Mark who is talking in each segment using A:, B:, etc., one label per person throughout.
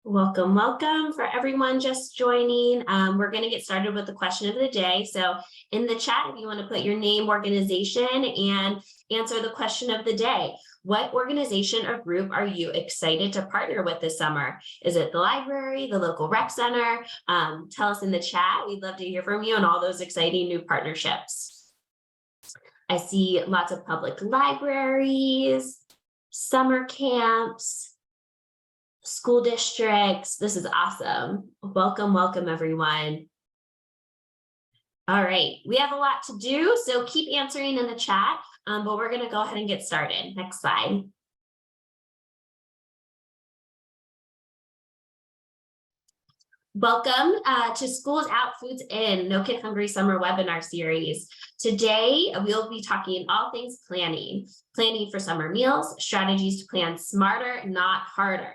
A: Welcome, welcome for everyone just joining. We're going to get started with the question of the day. So in the chat, if you want to put your name, organization, and answer the question of the day. What organization or group are you excited to partner with this summer? Is it the library, the local rec center? Tell us in the chat. We'd love to hear from you on all those exciting new partnerships. I see lots of public libraries, summer camps, school districts. This is awesome. Welcome, welcome, everyone. All right, we have a lot to do, so keep answering in the chat, but we're going to go ahead and get started. Next slide. Welcome to Schools Out, Foods In, No Kid Hungry Summer Webinar Series. Today, we'll be talking all things planning for summer meals, strategies to plan smarter, not harder.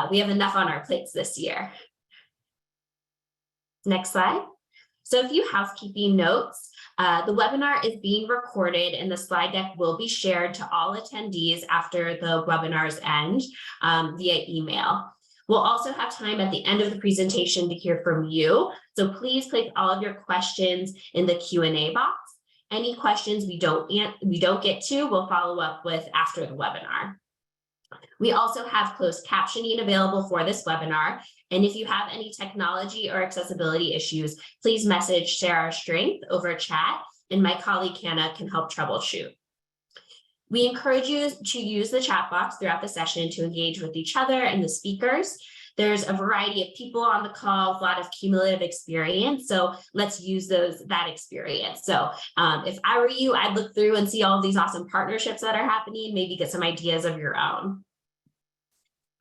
A: We have enough on our plates this year. Next slide. So a few housekeeping notes. The webinar is being recorded and the slide deck will be shared to all attendees after the webinar's end via email. We'll also have time at the end of the presentation to hear from you. So please place all of your questions in the Q&A box. Any questions we don't get to, we'll follow up with after the webinar. We also have closed captioning available for this webinar. And if you have any technology or accessibility issues, please message Sarah Strength over chat, and my colleague Hannah can help troubleshoot. We encourage you to use the chat box throughout the session to engage with each other and the speakers. There's a variety of people on the call, a lot of cumulative experience, so let's use that experience. So if I were you, I'd look through and see all of these awesome partnerships that are happening, maybe get some ideas of your own.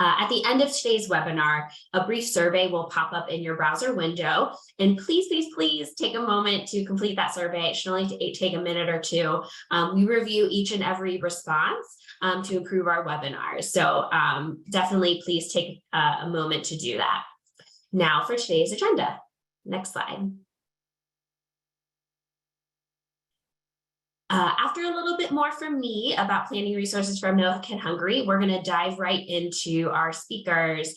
A: At the end of today's webinar, a brief survey will pop up in your browser window. And please, please, please take a moment to complete that survey. It should only take a minute or two. We review each and every response to improve our webinars. So definitely please take a moment to do that. Now for today's agenda. Next slide. After a little bit more from me about planning resources from No Kid Hungry, we're going to dive right into our speakers.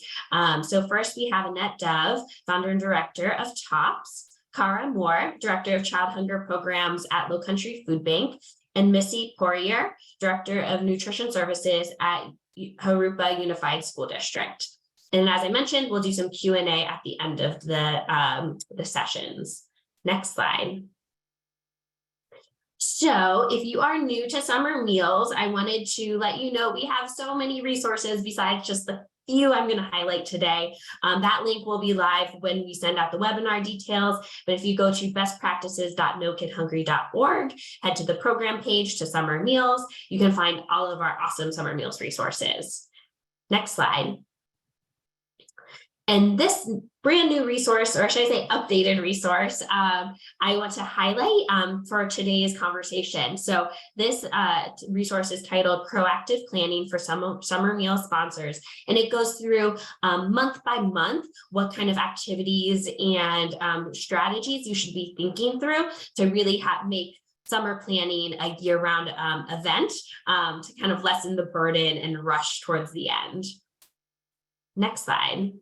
A: So first we have Annette Dove, founder and director of TOPS, Cara Moore, director of child hunger programs at Lowcountry Food Bank, and Missy Poirier, director of nutrition services at Jurupa Unified School District. And as I mentioned, we'll do some Q&A at the end of the sessions. Next slide. So if you are new to summer meals, I wanted to let you know we have so many resources besides just the few I'm going to highlight today. That link will be live when we send out the webinar details. But if you go to bestpractices.nokidhungry.org, head to the program page to summer meals, you can find all of our awesome summer meals resources. Next slide. And this brand new resource, or should I say updated resource, I want to highlight for today's conversation. So this resource is titled Proactive Planning for Summer Meal Sponsors. And it goes through month by month what kind of activities and strategies you should be thinking through to really make summer planning a year-round event to kind of lessen the burden and rush towards the end. Next slide.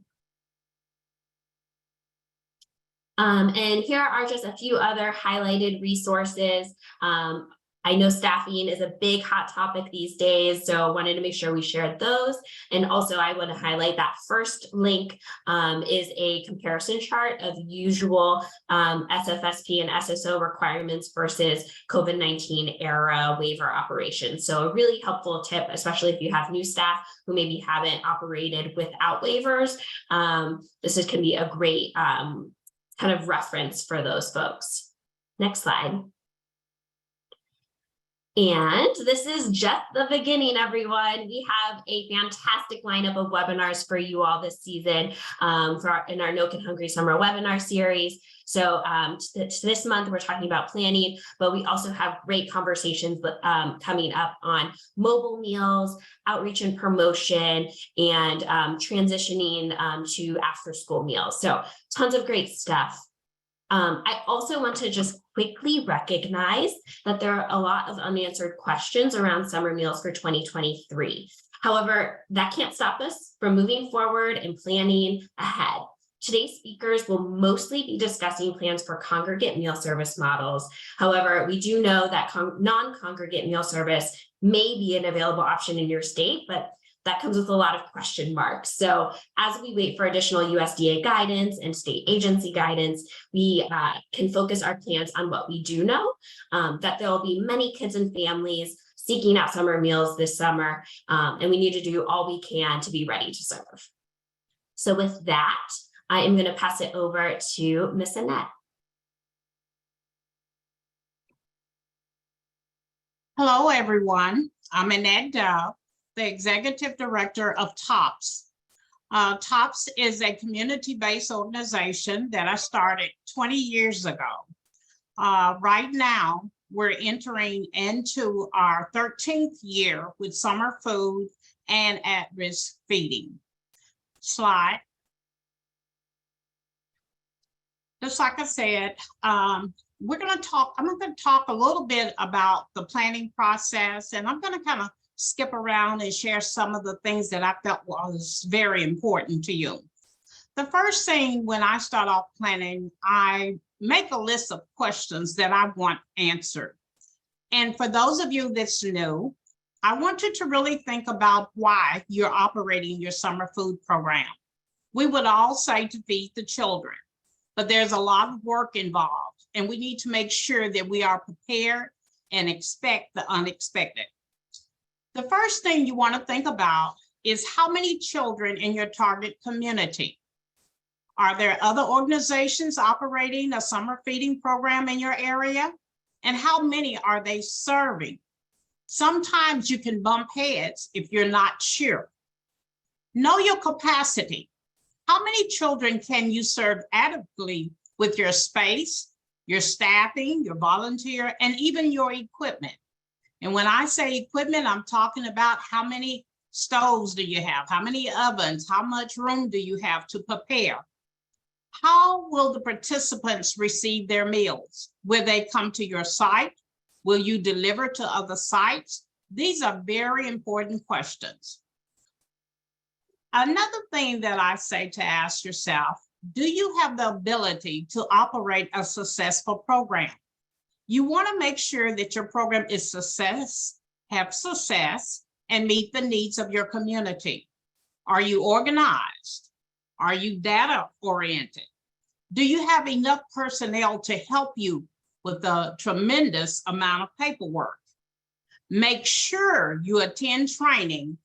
A: And here are just a few other highlighted resources. I know staffing is a big hot topic these days, so I wanted to make sure we shared those. And also I want to highlight that first link is a comparison chart of usual SFSP and SSO requirements versus COVID-19 era waiver operations. So a really helpful tip, especially if you have new staff who maybe haven't operated without waivers. This can be a great kind of reference for those folks. Next slide. And this is just the beginning, everyone. We have a fantastic lineup of webinars for you all this season in our No Kid Hungry Summer Webinar Series. So this month we're talking about planning, but we also have great conversations coming up on mobile meals, outreach and promotion, and transitioning to after school meals. So tons of great stuff. I also want to just quickly recognize that there are a lot of unanswered questions around summer meals for 2023. However, that can't stop us from moving forward and planning ahead. Today's speakers will mostly be discussing plans for congregate meal service models. However, we do know that non-congregate meal service may be an available option in your state, but that comes with a lot of question marks. So as we wait for additional USDA guidance and state agency guidance, we can focus our plans on what we do know, that there will be many kids and families seeking out summer meals this summer, and we need to do all we can to be ready to serve. So with that, I am going to pass it over to Miss Annette.
B: Hello, everyone. I'm Annette Dove, the Executive Director of TOPS. TOPS is a community-based organization that I started 20 years ago. Right now, we're entering into our 13th year with summer food and at-risk feeding. Slide. Just like I said, I'm going to talk a little bit about the planning process, and I'm going to kind of skip around and share some of the things that I felt was very important to you. The first thing when I start off planning, I make a list of questions that I want answered. And for those of you that's new, I want you to really think about why you're operating your summer food program. We would all say to feed the children, but there's a lot of work involved, and we need to make sure that we are prepared and expect the unexpected. The first thing you want to think about is how many children in your target community. Are there other organizations operating a summer feeding program in your area? And how many are they serving? Sometimes you can bump heads if you're not sure. Know your capacity. How many children can you serve adequately with your space, your staffing, your volunteer, and even your equipment? And when I say equipment, I'm talking about how many stoves do you have? How many ovens? How much room do you have to prepare? How will the participants receive their meals? Will they come to your site? Will you deliver to other sites? These are very important questions. Another thing that I say to ask yourself, do you have the ability to operate a successful program? You want to make sure that your program is have success, and meet the needs of your community. Are you organized? Are you data oriented? Do you have enough personnel to help you with a tremendous amount of paperwork? Make sure you attend training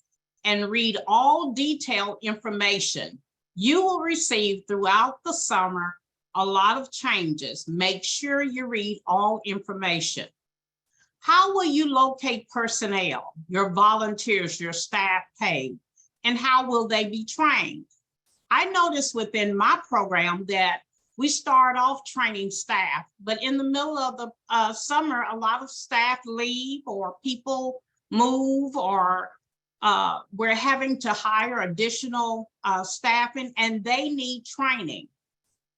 B: and read all detailed information. You will receive throughout the summer a lot of changes. Make sure you read all information. How will you locate personnel, your volunteers, your staff paid, and how will they be trained? I noticed within my program that we start off training staff, but in the middle of the summer, a lot of staff leave or people move, or we're having to hire additional staffing, and they need training.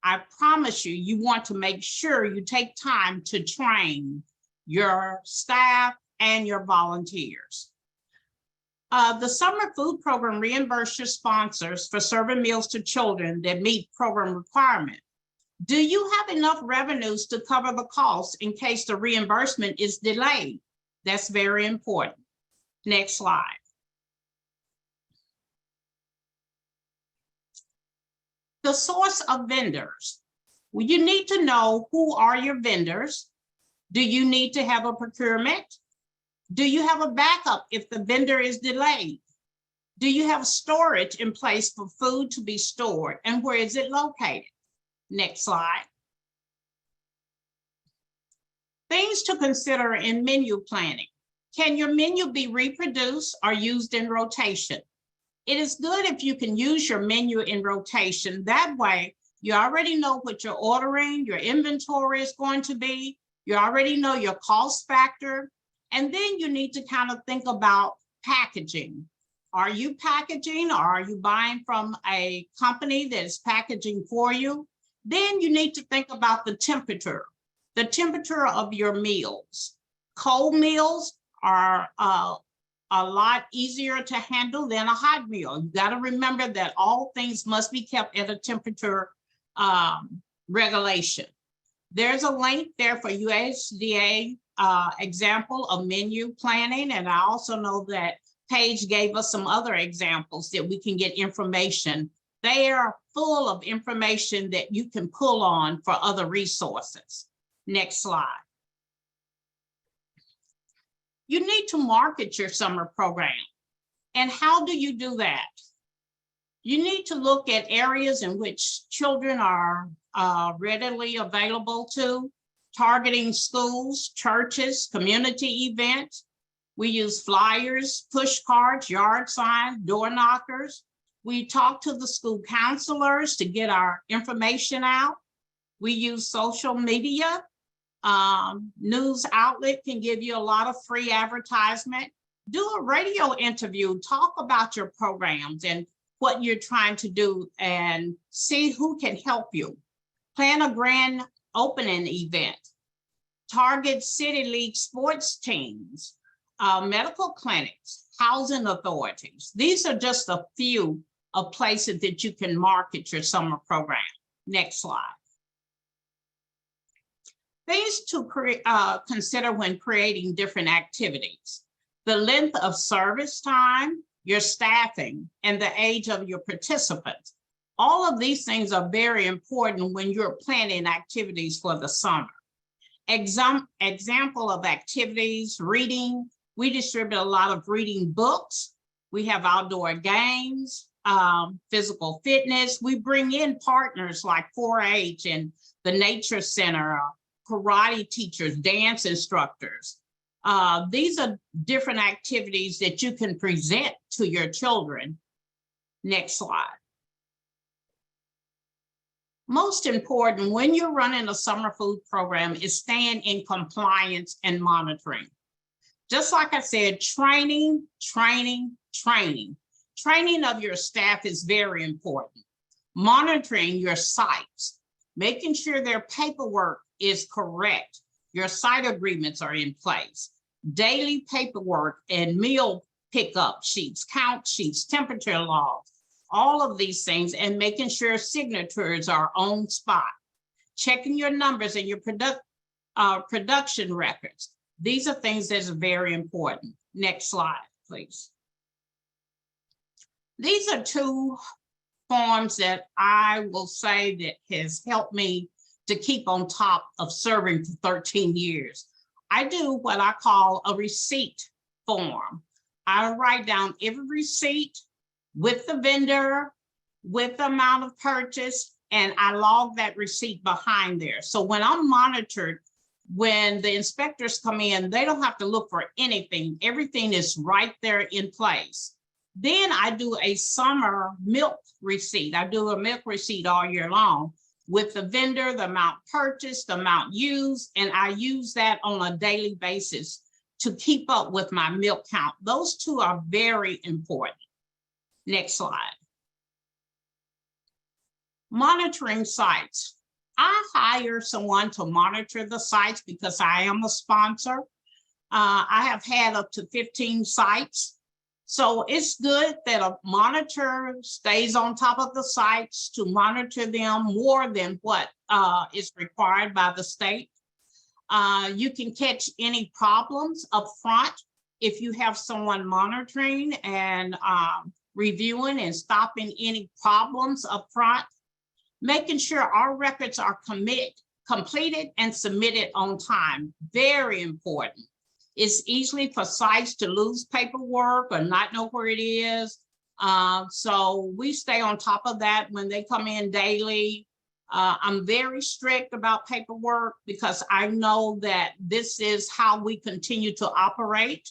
B: I promise you, you want to make sure you take time to train your staff and your volunteers. The summer food program reimburses your sponsors for serving meals to children that meet program requirements. Do you have enough revenues to cover the costs in case the reimbursement is delayed? That's very important. Next slide. The source of vendors. Well, you need to know who are your vendors. Do you need to have a procurement? Do you have a backup if the vendor is delayed? Do you have storage in place for food to be stored, and where is it located? Next slide. Things to consider in menu planning. Can your menu be reproduced or used in rotation? It is good if you can use your menu in rotation. That way, you already know what you're ordering, your inventory is going to be, you already know your cost factor, and then you need to kind of think about packaging. Are you packaging, or are you buying from a company that is packaging for you? Then you need to think about the temperature of your meals. Cold meals are a lot easier to handle than a hot meal. You got to remember that all things must be kept at a temperature regulation. There's a link there for USDA example of menu planning. And I also know that Paige gave us some other examples that we can get information. They are full of information that you can pull on for other resources. Next slide. You need to market your summer program. And how do you do that? You need to look at areas in which children are readily available to, targeting schools, churches, community events. We use flyers, push cards, yard signs, door knockers. We talk to the school counselors to get our information out. We use social media. News outlet can give you a lot of free advertisement. Do a radio interview, talk about your programs and what you're trying to do and see who can help you. Plan a grand opening event. Target City League sports teams, medical clinics, housing authorities. These are just a few of places that you can market your summer program. Next slide. Things to consider when creating different activities: the length of service time, your staffing, and the age of your participants. All of these things are very important when you're planning activities for the summer. Example of activities: reading. We distribute a lot of reading books. We have outdoor games, physical fitness. We bring in partners like 4-H and the Nature Center, karate teachers, dance instructors. These are different activities that you can present to your children. Next slide. Most important when you're running a summer food program is staying in compliance and monitoring. Just like I said, training. Training of your staff is very important. Monitoring your sites, making sure their paperwork is correct. Your site agreements are in place. Daily paperwork and meal pickup sheets, count sheets, temperature logs, all of these things, and making sure signatures are on spot. Checking your numbers and your production records. These are things that are very important. Next slide, please. These are two forms that I will say that has helped me to keep on top of serving for 13 years. I do what I call a receipt form. I write down every receipt with the vendor, with the amount of purchase, and I log that receipt behind there. So when I'm monitored, when the inspectors come in, they don't have to look for anything. Everything is right there in place. Then I do a summer milk receipt. I do a milk receipt all year long with the vendor, the amount purchased, the amount used, and I use that on a daily basis to keep up with my milk count. Those two are very important. Next slide. Monitoring sites. I hire someone to monitor the sites because I am a sponsor. I have had up to 15 sites. So it's good that a monitor stays on top of the sites to monitor them more than what is required by the state. You can catch any problems up front if you have someone monitoring and reviewing and stopping any problems up front. Making sure our records are completed and submitted on time, very important. It's easily for sites to lose paperwork or not know where it is. So we stay on top of that when they come in daily. I'm very strict about paperwork because I know that this is how we continue to operate.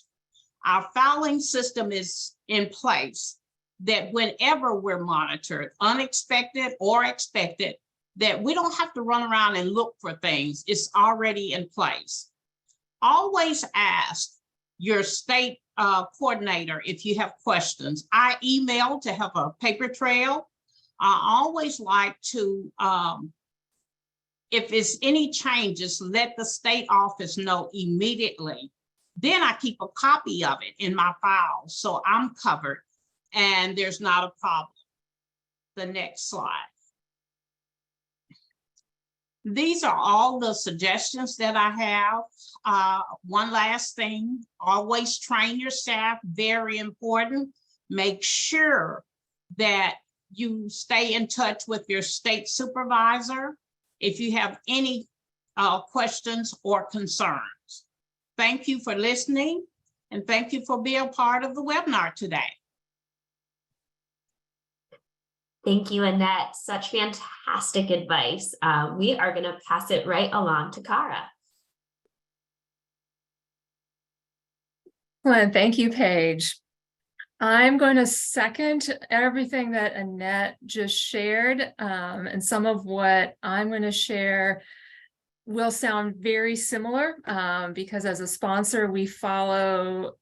B: Our filing system is in place that whenever we're monitored, unexpected or expected, that we don't have to run around and look for things. It's already in place. Always ask your state coordinator if you have questions. I email to have a paper trail. I always like to, if it's any changes, let the state office know immediately Then I keep a copy of it in my file, so I'm covered and there's not a problem. The next slide. These are all the suggestions that I have. One last thing, always train your staff, very important. Make sure that you stay in touch with your state supervisor if you have any questions or concerns. Thank you for listening, and thank you for being a part of the webinar today.
A: Thank you, Annette. Such fantastic advice. We are going to pass it right along to Cara.
C: Well, thank you, Paige. I'm going to second everything that Annette just shared, and some of what I'm going to share will sound very similar because as a sponsor, we follow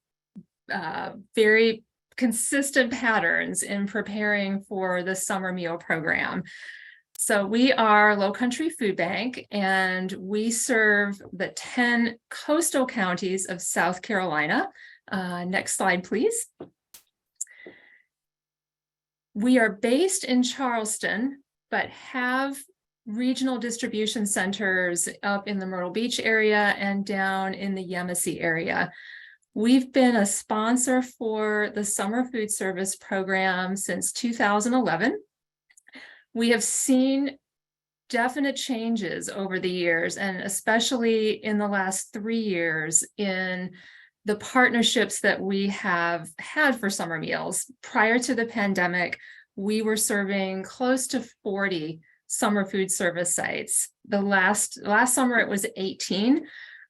C: very consistent patterns in preparing for the summer meal program. So we are Lowcountry Food Bank, and we serve the 10 coastal counties of South Carolina. Next slide, please. We are based in Charleston, but have regional distribution centers up in the Myrtle Beach area and down in the Yemassee area. We've been a sponsor for the summer food service program since 2011. We have seen definite changes over the years, and especially in the last 3 years in the partnerships that we have had for summer meals. Prior to the pandemic, we were serving close to 40 summer food service sites. The last summer it was 18.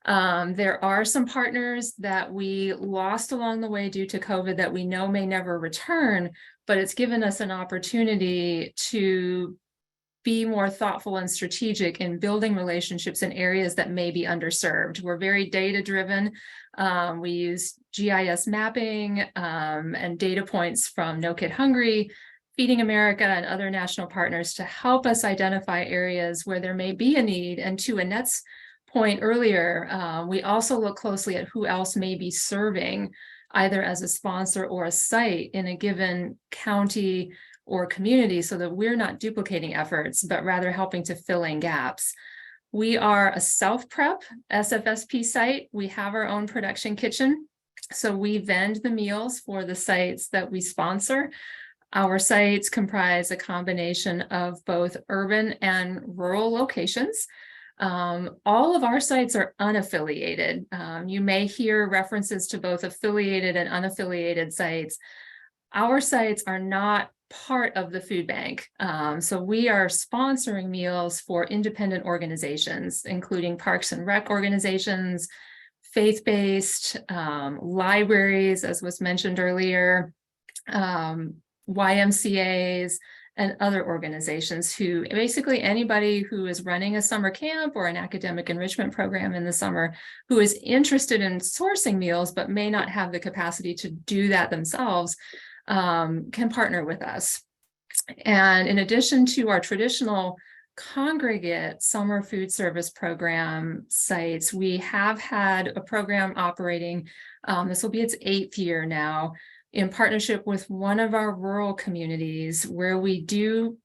C: There are some partners that we lost along the way due to COVID that we know may never return, but it's given us an opportunity to be more thoughtful and strategic in building relationships in areas that may be underserved. We're very data-driven. We use GIS mapping and data points from No Kid Hungry, Feeding America, and other national partners to help us identify areas where there may be a need. And to Annette's point earlier, we also look closely at who else may be serving either as a sponsor or a site in a given county or community, so that we're not duplicating efforts, but rather helping to fill in gaps. We are a self-prep SFSP site. We have our own production kitchen, so we vend the meals for the sites that we sponsor. Our sites comprise a combination of both urban and rural locations. All of our sites are unaffiliated. You may hear references to both affiliated and unaffiliated sites. Our sites are not part of the food bank. So we are sponsoring meals for independent organizations, including Parks and Rec organizations, faith-based, libraries, as was mentioned earlier, YMCAs, and other organizations who basically anybody who is running a summer camp or an academic enrichment program in the summer who is interested in sourcing meals but may not have the capacity to do that themselves can partner with us. And in addition to our traditional congregate summer food service program sites, we have had a program operating, this will be its 8th year now, in partnership with one of our rural communities where we do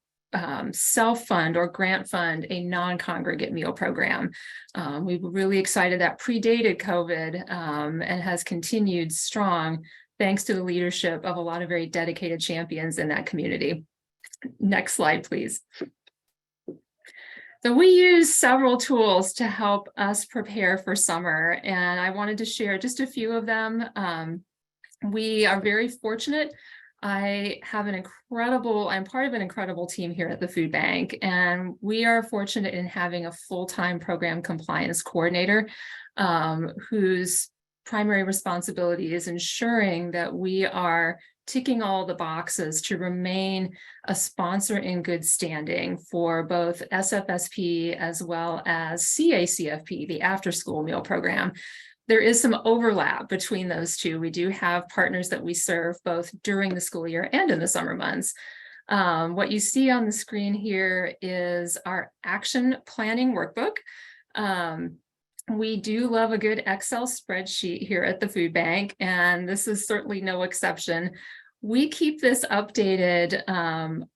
C: self-fund or grant fund a non-congregate meal program. We were really excited that predated COVID and has continued strong thanks to the leadership of a lot of very dedicated champions in that community. Next slide, please. So we use several tools to help us prepare for summer, and I wanted to share just a few of them. We are very fortunate. I'm part of an incredible team here at the food bank, and we are fortunate in having a full-time program compliance coordinator whose primary responsibility is ensuring that we are ticking all the boxes to remain a sponsor in good standing for both SFSP as well as CACFP, the after-school meal program. There is some overlap between those two. We do have partners that we serve both during the school year and in the summer months. What you see on the screen here is our action planning workbook. We do love a good Excel spreadsheet here at the food bank, and this is certainly no exception. We keep this updated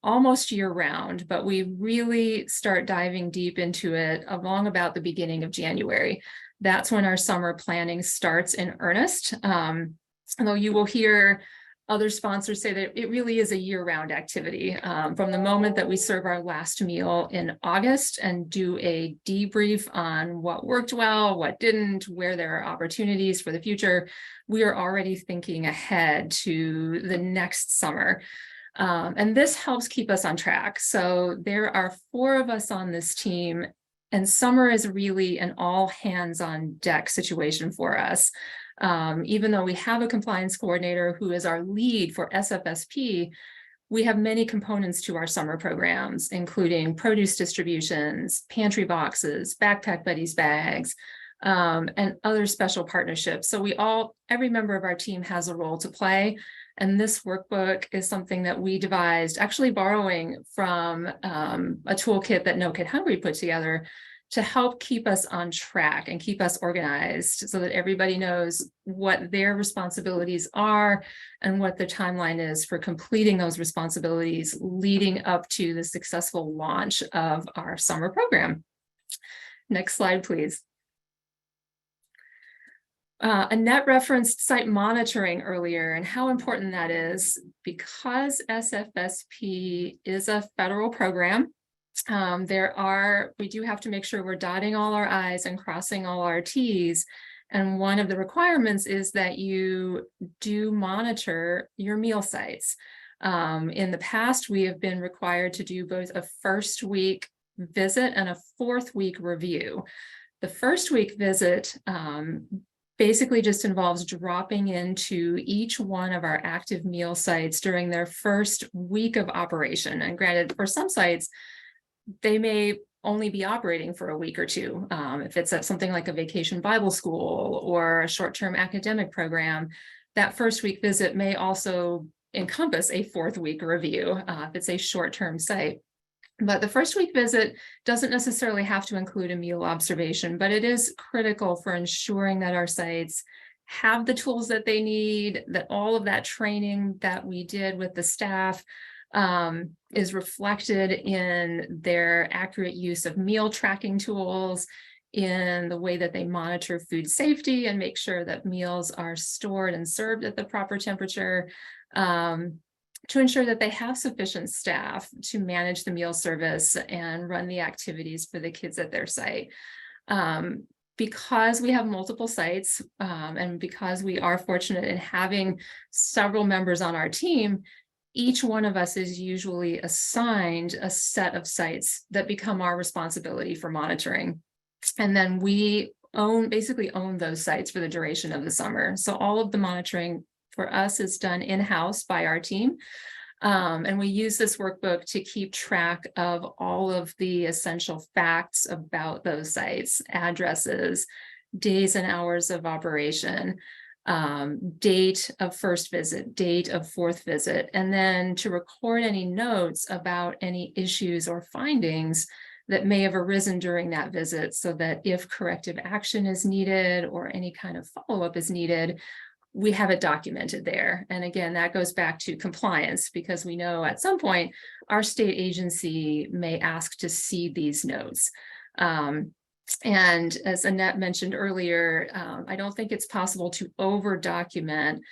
C: almost year round, but we really start diving deep into it along about the beginning of January. That's when our summer planning starts in earnest. Although you will hear other sponsors say that it really is a year-round activity, from the moment that we serve our last meal in August and do a debrief on what worked well, what didn't, where there are opportunities for the future. We are already thinking ahead to the next summer. And this helps keep us on track. So there are 4 of us on this team, and summer is really an all hands on deck situation for us. Even though we have a compliance coordinator who is our lead for SFSP, we have many components to our summer programs, including produce distributions, pantry boxes, backpack buddies bags, and other special partnerships. So every member of our team has a role to play. And this workbook is something that we devised, actually borrowing from a toolkit that No Kid Hungry put together to help keep us on track and keep us organized so that everybody knows what their responsibilities are and what the timeline is for completing those responsibilities leading up to the successful launch of our summer program. Next slide, please. Annette referenced site monitoring earlier and how important that is. Because SFSP is a federal program, we do have to make sure we're dotting all our I's and crossing all our T's. And one of the requirements is that you do monitor your meal sites. In the past, we have been required to do both a first week visit and a 4th week review. The first week visit basically just involves dropping into each one of our active meal sites during their first week of operation. And granted, for some sites, they may only be operating for a week or 2. If it's at something like a vacation Bible school or a short-term academic program, that first week visit may also encompass a 4th week review if it's a short-term site. But the first week visit doesn't necessarily have to include a meal observation, but it is critical for ensuring that our sites have the tools that they need, that all of that training that we did with the staff is reflected in their accurate use of meal tracking tools, in the way that they monitor food safety and make sure that meals are stored and served at the proper temperature, to ensure that they have sufficient staff to manage the meal service and run the activities for the kids at their site. Because we have multiple sites, and because we are fortunate in having several members on our team, each one of us is usually assigned a set of sites that become our responsibility for monitoring. And then we basically own those sites for the duration of the summer. So all of the monitoring for us is done in-house by our team. And we use this workbook to keep track of all of the essential facts about those sites: addresses, days and hours of operation, date of first visit, date of 4th visit, and then to record any notes about any issues or findings that may have arisen during that visit, so that if corrective action is needed or any kind of follow-up is needed, we have it documented there. And again, that goes back to compliance, because we know at some point our state agency may ask to see these notes. And as Annette mentioned earlier, I don't think it's possible to over document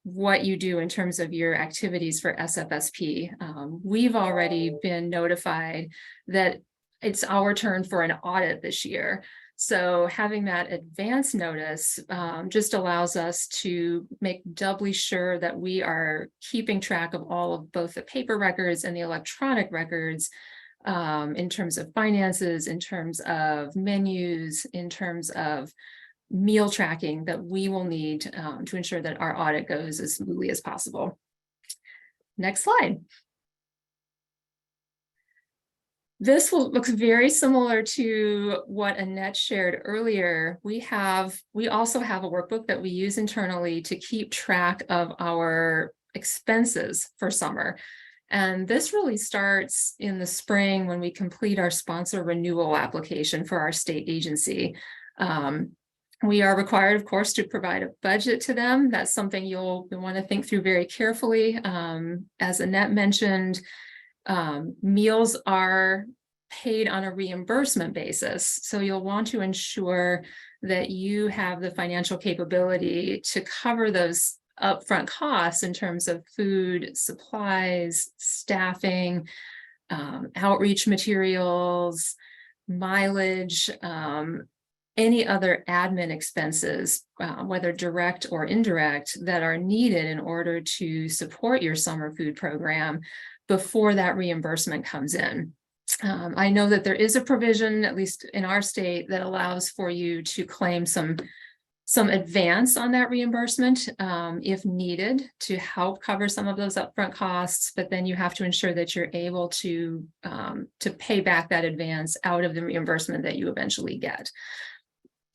C: what you do in terms of your activities for SFSP. We've already been notified that it's our turn for an audit this year. So having that advance notice just allows us to make doubly sure that we are keeping track of all of both the paper records and the electronic records, in terms of finances, in terms of menus, in terms of meal tracking that we will need to ensure that our audit goes as smoothly as possible. Next slide. This looks very similar to what Annette shared earlier. We also have a workbook that we use internally to keep track of our expenses for summer. And this really starts in the spring when we complete our sponsor renewal application for our state agency. We are required, of course, to provide a budget to them. That's something you'll want to think through very carefully. As Annette mentioned, meals are paid on a reimbursement basis. So you'll want to ensure that you have the financial capability to cover those upfront costs in terms of food, supplies, staffing, outreach materials, mileage, any other admin expenses, whether direct or indirect, that are needed in order to support your summer food program before that reimbursement comes in. I know that there is a provision, at least in our state, that allows for you to claim some advance on that reimbursement if needed to help cover some of those upfront costs, but then you have to ensure that you're able to pay back that advance out of the reimbursement that you eventually get.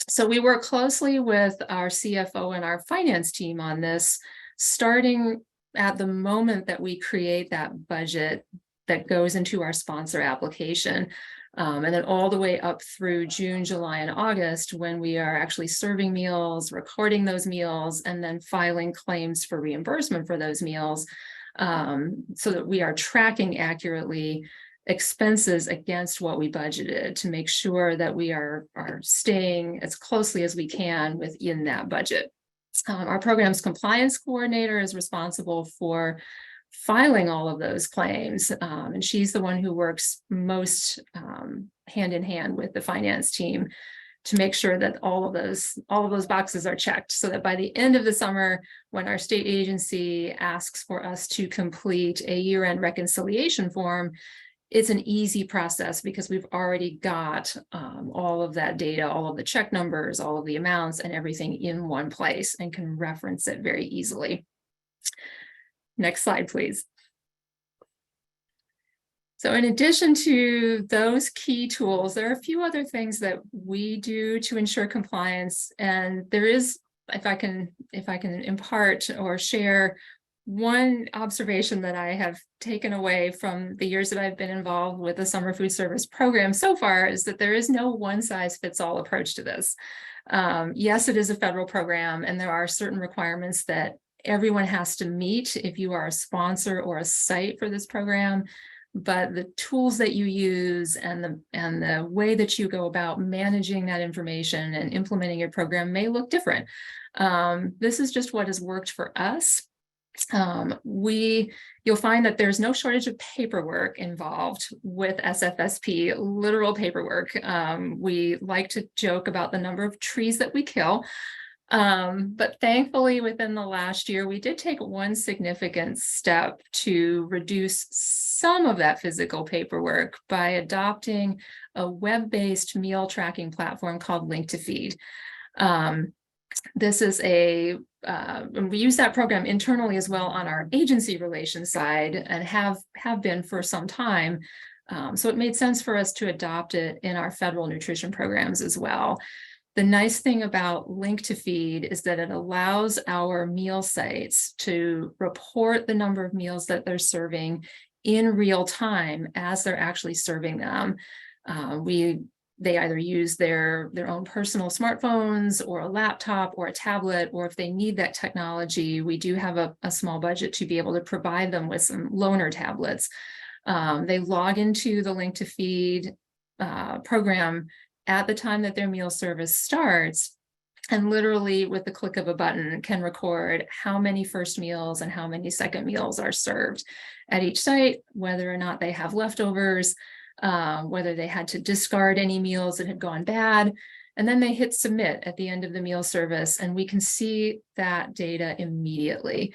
C: So we work closely with our CFO and our finance team on this, starting at the moment that we create that budget that goes into our sponsor application. And then all the way up through June, July, and August, when we are actually serving meals, recording those meals, and then filing claims for reimbursement for those meals, so that we are tracking accurately expenses against what we budgeted to make sure that we are staying as closely as we can within that budget. Our program's compliance coordinator is responsible for filing all of those claims, and she's the one who works most hand in hand with the finance team to make sure that all of those boxes are checked, so that by the end of the summer, when our state agency asks for us to complete a year-end reconciliation form, it's an easy process because we've already got all of that data, all of the check numbers, all of the amounts, and everything in one place, and can reference it very easily. Next slide, please. So in addition to those key tools, there are a few other things that we do to ensure compliance. And there is, if I can impart or share one observation that I have taken away from the years that I've been involved with the summer food service program so far, is that there is no one size fits all approach to this. Yes, it is a federal program, and there are certain requirements that everyone has to meet if you are a sponsor or a site for this program, but the tools that you use and the way that you go about managing that information and implementing your program may look different. This is just what has worked for us. You'll find that there's no shortage of paperwork involved with SFSP, literal paperwork. We like to joke about the number of trees that we kill. But thankfully, within the last year, we did take one significant step to reduce some of that physical paperwork by adopting a web-based meal tracking platform called Link to Feed. This is and we use that program internally as well on our agency relations side, and have been for some time. So it made sense for us to adopt it in our federal nutrition programs as well. The nice thing about Link to Feed is that it allows our meal sites to report the number of meals that they're serving in real time as they're actually serving them. They either use their own personal smartphones or a laptop or a tablet, or if they need that technology, we do have a small budget to be able to provide them with some loaner tablets. They log into the Link to Feed program at the time that their meal service starts, and literally with the click of a button can record how many first meals and how many second meals are served at each site, whether or not they have leftovers, whether they had to discard any meals that had gone bad. And then they hit submit at the end of the meal service, and we can see that data immediately.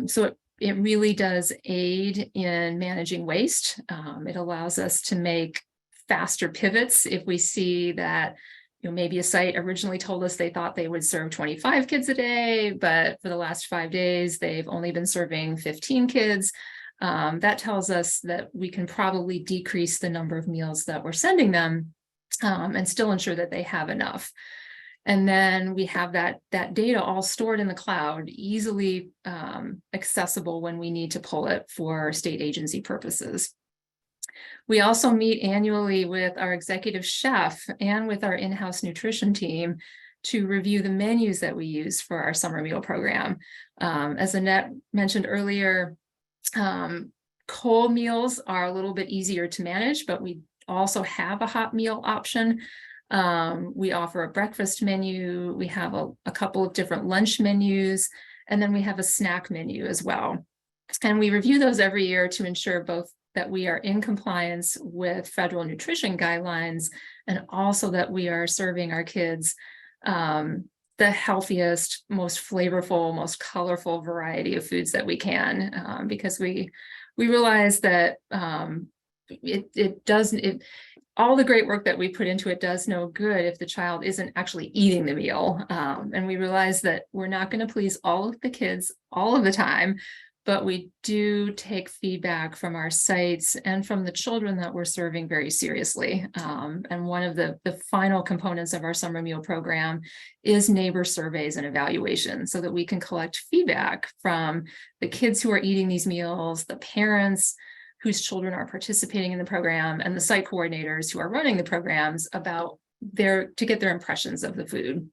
C: So it really does aid in managing waste. It allows us to make faster pivots if we see that, maybe a site originally told us they thought they would serve 25 kids a day, but for the last 5 days, they've only been serving 15 kids. That tells us that we can probably decrease the number of meals that we're sending them, and still ensure that they have enough. And then we have that data all stored in the cloud, easily accessible when we need to pull it for state agency purposes. We also meet annually with our executive chef and with our in-house nutrition team to review the menus that we use for our summer meal program. As Annette mentioned earlier, cold meals are a little bit easier to manage, but we also have a hot meal option. We offer a breakfast menu. We have a couple of different lunch menus, and then we have a snack menu as well. And we review those every year to ensure both that we are in compliance with federal nutrition guidelines and also that we are serving our kids the healthiest, most flavorful, most colorful variety of foods that we can, because we realize that all the great work that we put into it does no good if the child isn't actually eating the meal. And we realize that we're not going to please all of the kids all of the time, but we do take feedback from our sites and from the children that we're serving very seriously. And one of the final components of our summer meal program is neighbor surveys and evaluations so that we can collect feedback from the kids who are eating these meals, the parents whose children are participating in the program, and the site coordinators who are running the programs about to get their impressions of the food.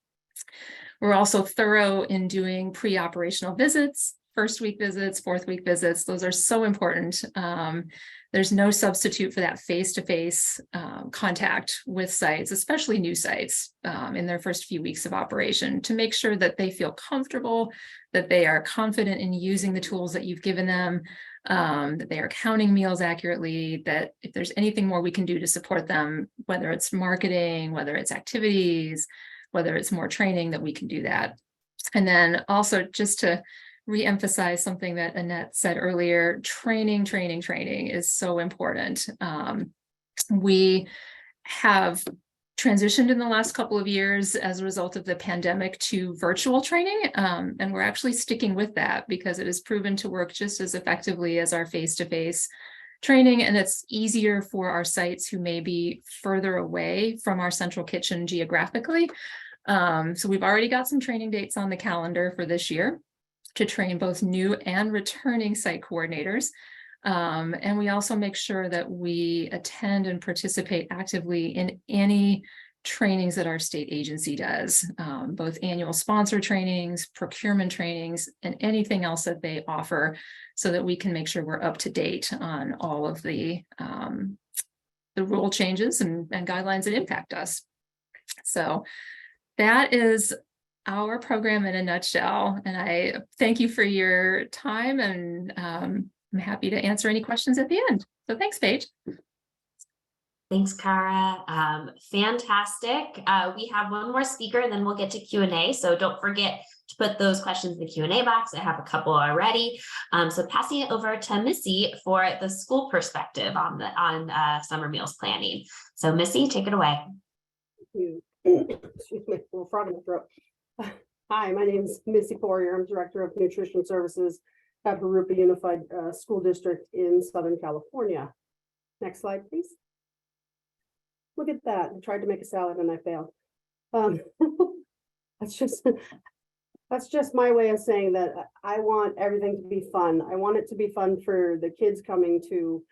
C: We're also thorough in doing pre-operational visits, first week visits, fourth week visits. Those are so important. There's no substitute for that face-to-face contact with sites, especially new sites in their first few weeks of operation, to make sure that they feel comfortable, that they are confident in using the tools that you've given them, that they are counting meals accurately, that if there's anything more we can do to support them, whether it's marketing, whether it's activities, whether it's more training, that we can do that. And then also just to re-emphasize something that Annette said earlier, training is so important. We have transitioned in the last couple of years as a result of the pandemic to virtual training. And we're actually sticking with that because it has proven to work just as effectively as our face-to-face training. And it's easier for our sites who may be further away from our central kitchen geographically. So we've already got some training dates on the calendar for this year to train both new and returning site coordinators. And we also make sure that we attend and participate actively in any trainings that our state agency does, both annual sponsor trainings, procurement trainings, and anything else that they offer, so that we can make sure we're up to date on all of the rule changes and guidelines that impact us. So that is our program in a nutshell. And I thank you for your time, and I'm happy to answer any questions at the end. So thanks, Paige.
A: Thanks, Cara. Fantastic. We have one more speaker, and then we'll get to Q&A. So don't forget to put those questions in the Q&A box. I have a couple already. So passing it over to Missy for the school perspective on summer meals planning. So Missy, take it away.
D: Thank you. Excuse me, a little frog in my throat. Hi, my name is Missy Poirier. I'm Director of Nutrition Services at Jurupa Unified School District in Southern California. Next slide, please. Look at that. I tried to make a salad and I failed. That's just my way of saying that I want everything to be fun. I want it to be fun for the kids coming to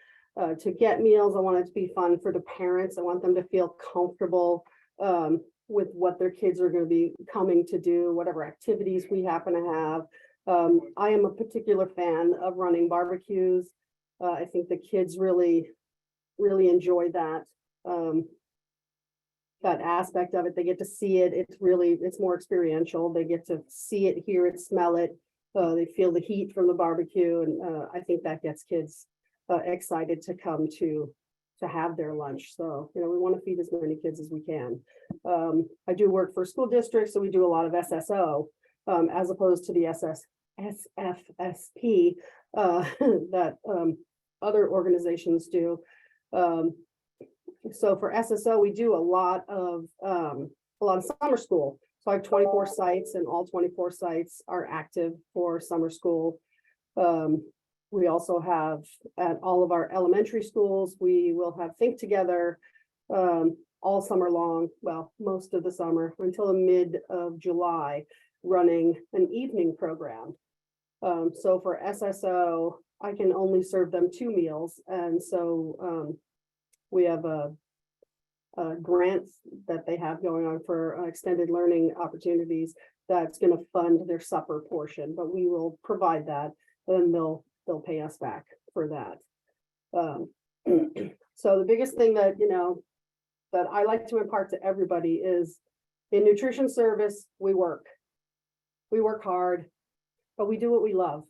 D: get meals. I want it to be fun for the parents. I want them to feel comfortable with what their kids are going to be coming to do, whatever activities we happen to have. I am a particular fan of running barbecues. I think the kids really enjoy that aspect of it. They get to see it. It's more experiential. They get to see it, hear it, smell it. They feel the heat from the barbecue, and I think that gets kids excited to come to have their lunch. So, we want to feed as many kids as we can. I do work for a school district, so we do a lot of SSO as opposed to the SFSP that other organizations do. So for SSO, we do a lot of summer school. So I have 24 sites, and all 24 sites are active for summer school. We also have at all of our elementary schools, we will have Think Together all summer long, well, most of the summer until the mid of July, running an evening program. So for SSO, I can only serve them 2 meals. And so We have grants that they have going on for extended learning opportunities that's going to fund their supper portion, but we will provide that, and they'll pay us back for that. So the biggest thing that, that I like to impart to everybody is in nutrition service, we work hard, but we do what we love.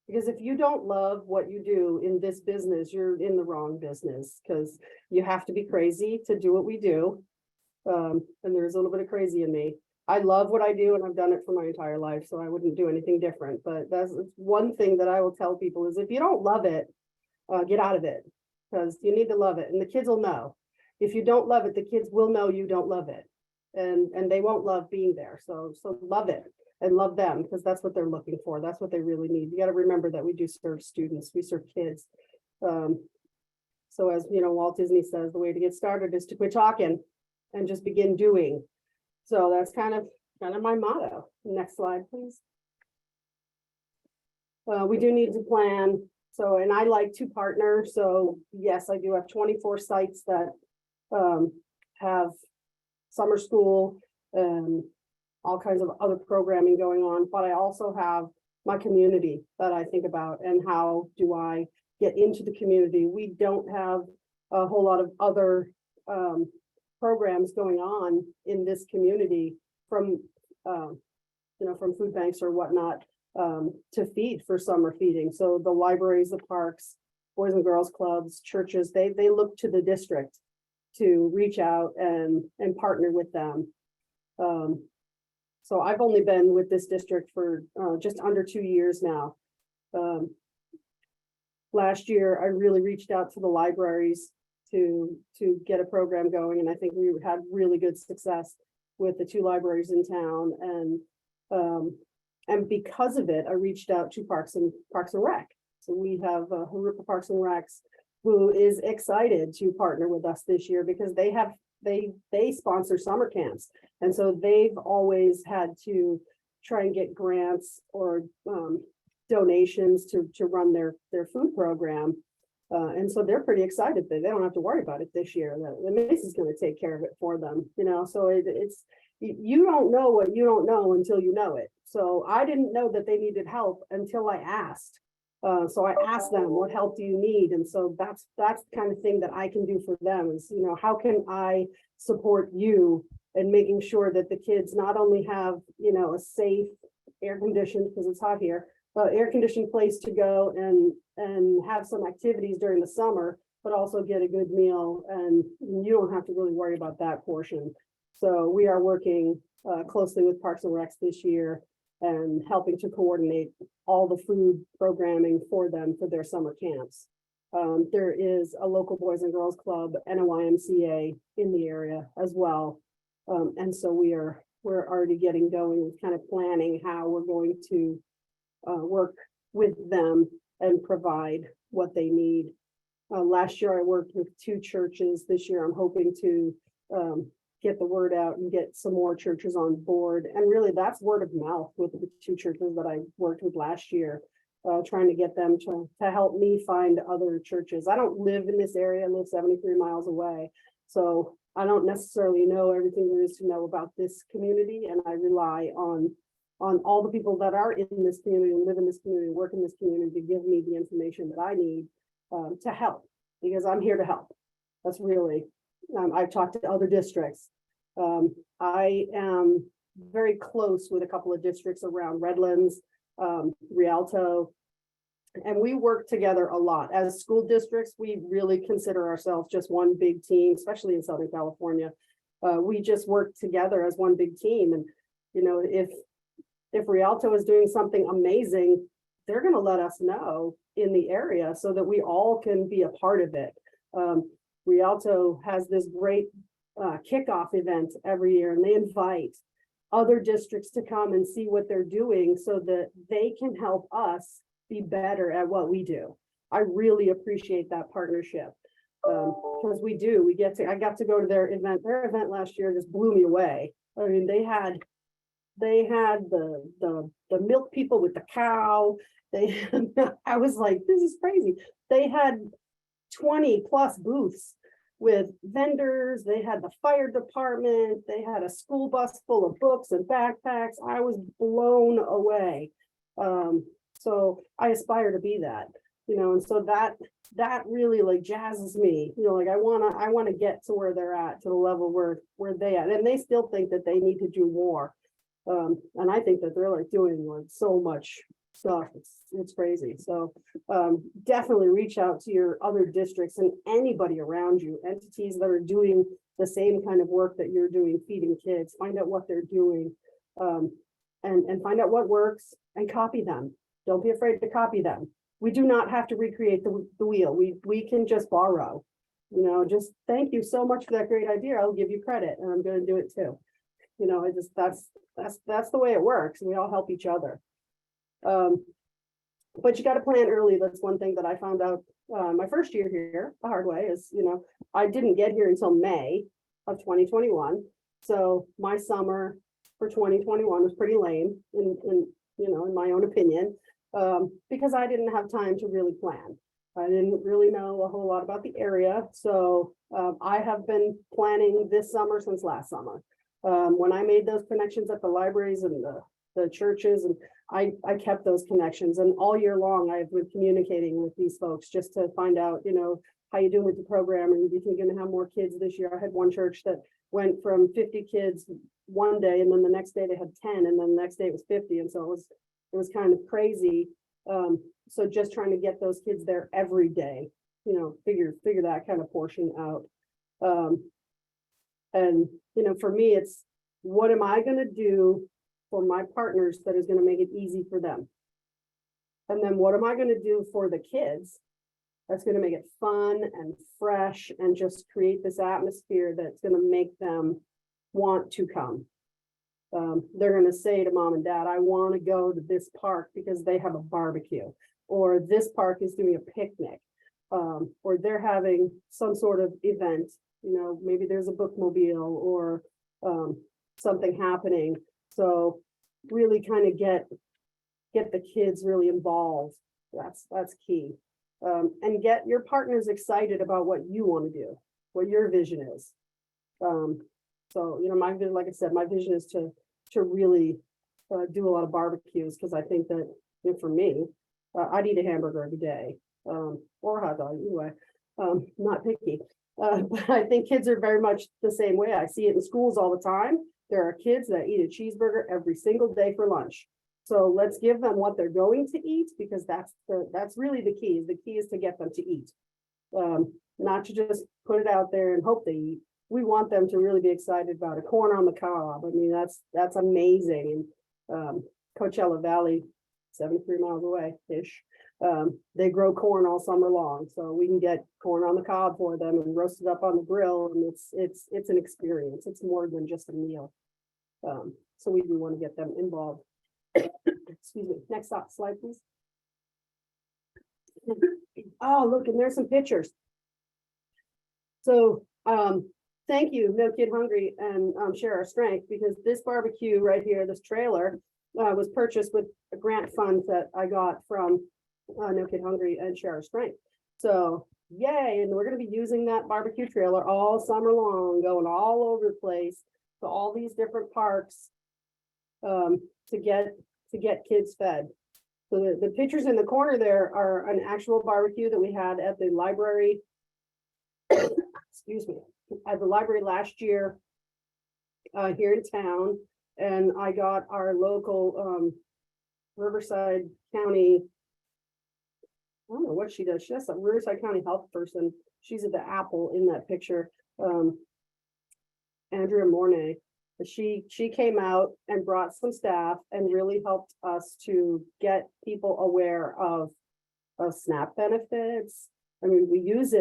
D: Because if you don't love what you do in this business, you're in the wrong business, because you have to be crazy to do what we do. And there's a little bit of crazy in me. I love what I do, and I've done it for my entire life, so I wouldn't do anything different. But that's one thing that I will tell people is if you don't love it, get out of it, because you need to love it, and the kids will know. If you don't love it, the kids will know you don't love it, and they won't love being there. So love it and love them, because that's what they're looking for. That's what they really need. You got to remember that we do serve students, we serve kids. So as Walt Disney says, the way to get started is to quit talking and just begin doing. So that's kind of my motto. Next slide, please. We do need to plan. So, and I like to partner. So yes, I do have 24 sites that have summer school and all kinds of other programming going on, but I also have my community that I think about, and how do I get into the community. We don't have a whole lot of other programs going on in this community from from food banks or whatnot to feed for summer feeding. So the libraries, the parks, Boys and Girls Clubs, churches, they look to the district to reach out and partner with them. So I've only been with this district for just under 2 years now. Last year, I really reached out to the libraries to get a program going, and I think we had really good success with the 2 libraries in town. And because of it, I reached out to Parks and Rec. So we have Jurupa Parks and Recs, who is excited to partner with us this year, because they sponsor summer camps. And so they've always had to try and get grants or donations to run their food program. And so they're pretty excited that they don't have to worry about it this year. The Macy's going to take care of it for them, so it's, you don't know what you don't know until you know it. So I didn't know that they needed help until I asked. So I asked them, what help do you need? And so that's the kind of thing that I can do for them is, how can I support you in making sure that the kids not only have, a safe, air conditioned, because it's hot here, air conditioned place to go and have some activities during the summer, but also get a good meal, and you don't have to really worry about that portion. So we are working closely with Parks and Recs this year and helping to coordinate all the food programming for them for their summer camps. There is a local Boys and Girls Club and a YMCA in the area as well. And so we're already getting going with kind of planning how we're going to work with them and provide what they need. Last year I worked with 2 churches. This year I'm hoping to get the word out and get some more churches on board. And really that's word of mouth with the 2 churches that I worked with last year, trying to get them to help me find other churches. I don't live in this area. I live 73 miles away. So I don't necessarily know everything there is to know about this community. And I rely on all the people that are in this community and live in this community, work in this community, to give me the information that I need to help, because I'm here to help. That's really, I've talked to other districts. I am very close with a couple of districts around Redlands, Rialto, and we work together a lot. As school districts, we really consider ourselves just one big team, especially in Southern California. We just work together as one big team. And, if Rialto is doing something amazing, they're going to let us know in the area so that we all can be a part of it. Rialto has this great kickoff event every year, and they invite other districts to come and see what they're doing so that they can help us be better at what we do. I really appreciate that partnership, because I got to go to their event. Their event last year just blew me away. I mean, they had the milk people with the cow. I was like, this is crazy. They had 20 plus booths with vendors. They had the fire department. They had a school bus full of books and backpacks. I was blown away. So I aspire to be that, and so that really like jazzes me, like I want to get to where they're at, to the level where they at, and they still think that they need to do more. And I think that they're like doing like so much stuff. It's crazy. So definitely reach out to your other districts and anybody around you, entities that are doing the same kind of work that you're doing, feeding kids. Find out what they're doing, and find out what works and copy them. Don't be afraid to copy them. We do not have to recreate the wheel. We can just borrow, just thank you so much for that great idea. I'll give you credit and I'm going to do it too. That's the way it works. We all help each other. But you got to plan early. That's one thing that I found out my first year here the hard way is, I didn't get here until May of 2021. So my summer for 2021 was pretty lame in my own opinion, because I didn't have time to really plan. I didn't really know a whole lot about the area. So I have been planning this summer since last summer. When I made those connections at the libraries and the churches, and I kept those connections, and all year long I've been communicating with these folks just to find out, how you doing with the program, and do you think you're gonna have more kids this year? I had one church that went from 50 kids one day, and then the next day they had 10, and then the next day it was 50, and so it was kind of crazy. So just trying to get those kids there every day, figure that kind of portion out. And for me, it's what am I going to do for my partners that is going to make it easy for them? And then what am I going to do for the kids that's going to make it fun and fresh and just create this atmosphere that's going to make them want to come? They're going to say to mom and dad, I want to go to this park because they have a barbecue, or this park is doing a picnic, or they're having some sort of event. Maybe there's a bookmobile or something happening. So really kind of get the kids really involved. That's key. And get your partners excited about what you want to do, what your vision is. So, my vision, like I said, my vision is to really do a lot of barbecues, because I think that for me, I'd eat a hamburger every day, or a hot dog, anyway. Not picky. But I think kids are very much the same way. I see it in schools all the time. There are kids that eat a cheeseburger every single day for lunch. So let's give them what they're going to eat, because that's really the key. The key is to get them to eat, not to just put it out there and hope they eat. We want them to really be excited about a corn on the cob. I mean, that's amazing. And Coachella Valley, 73 miles away ish. They grow corn all summer long, so we can get corn on the cob for them and roast it up on the grill, and it's an experience. It's more than just a meal. So we do want to get them involved. Excuse me. Next slide, please. Oh, look, and there's some pictures. So thank you, No Kid Hungry and Share Our Strength, because this barbecue right here, this trailer, was purchased with a grant fund that I got from No Kid Hungry and Share Our Strength. So yay, and we're going to be using that barbecue trailer all summer long, going all over the place to all these different parks to get kids fed. So the pictures in the corner there are an actual barbecue that we had at the library. Excuse me, at the library last year here in town, and I got our local Riverside County, I don't know what she does. She has a Riverside County health person. She's at the Apple in that picture. Andrea Mornay. She came out and brought some staff and really helped us to get people aware of SNAP benefits. I mean, we use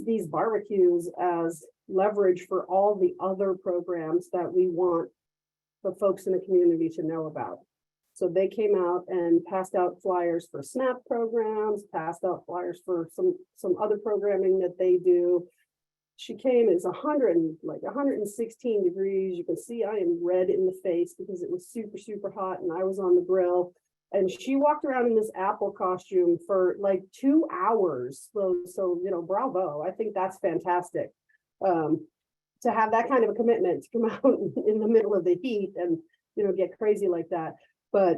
D: these barbecues as leverage for all the other programs that we want the folks in the community to know about. So they came out and passed out flyers for SNAP programs, passed out flyers for some other programming that they do. She came, it's 116 degrees. You can see I am red in the face because it was super, super hot and I was on the grill. And she walked around in this apple costume for like 2 hours. So, bravo. I think that's fantastic. To have that kind of a commitment to come out in the middle of the heat and, get crazy like that. But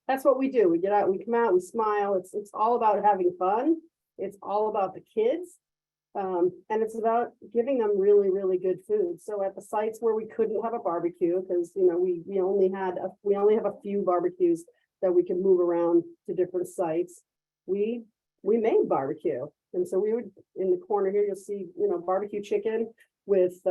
D: that's what we do. We get out, we come out, we smile. It's all about having fun. It's all about the kids. And it's about giving them really, really good food. So at the sites where we couldn't have a barbecue, because we only have a few barbecues that we can move around to different sites, we made barbecue. And so we would, in the corner here, you'll see, barbecue chicken with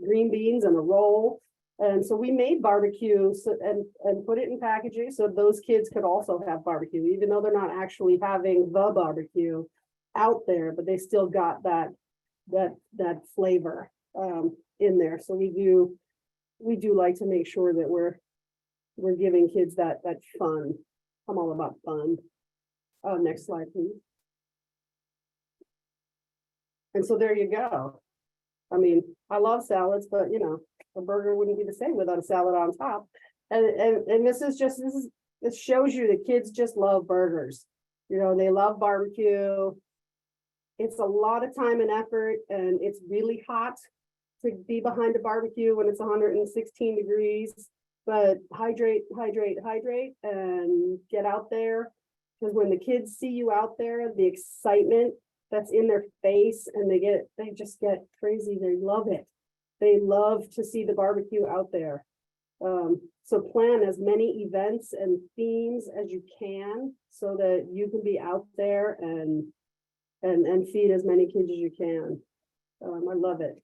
D: green beans and a roll. And so we made barbecue and put it in packaging so those kids could also have barbecue, even though they're not actually having the barbecue out there, but they still got that flavor in there. So we do like to make sure that we're giving kids that fun. I'm all about fun. Next slide, please. And so there you go. I mean, I love salads, but a burger wouldn't be the same without a salad on top. And this shows you the kids just love burgers. They love barbecue. It's a lot of time and effort, and it's really hot to be behind a barbecue when it's 116 degrees. But hydrate, and get out there. Because when the kids see you out there, the excitement that's in their face, and they just get crazy. They love it. They love to see the barbecue out there. So plan as many events and themes as you can so that you can be out there and feed as many kids as you can. I love it.